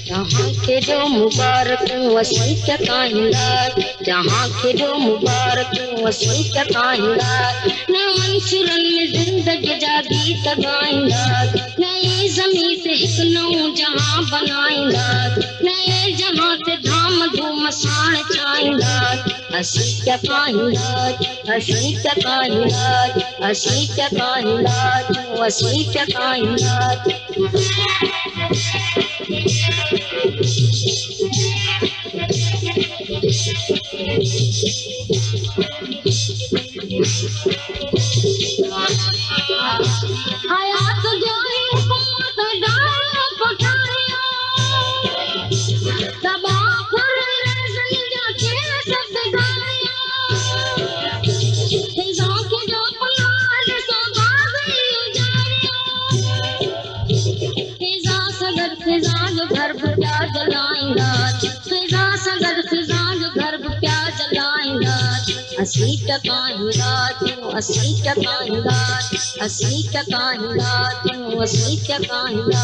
जहाँ के जो मुबारक वसी क्या कायनात, जहाँ के जो मुबारक वसी क्या कायनात, न मंसूरन में जिंदगी जागी तगाइनात, न ये जमीन से एक नौ जहाँ बनाइनात, न ये जहाँ से धाम धूम साण चाइनात, हसी क्या कायनात, हसी क्या कायनात, हसी क्या कायनात, वसी क्या कायनात। हयात जो ही हुकूमत डालो पठाया, दबा खुर रज़न जाके सब गाया, फिजा के जो पनाज सबाग उजारिया, फिजा सगर फिजा जो घर प्या जलाएंगा, फिजा सगर फिजा जो घर प्या जलाएंगा, अस्सी टकाएंगा तू अस्सी टकाएंगा, अस्सी टकाएंगा तू अस्सी टकाएंगा।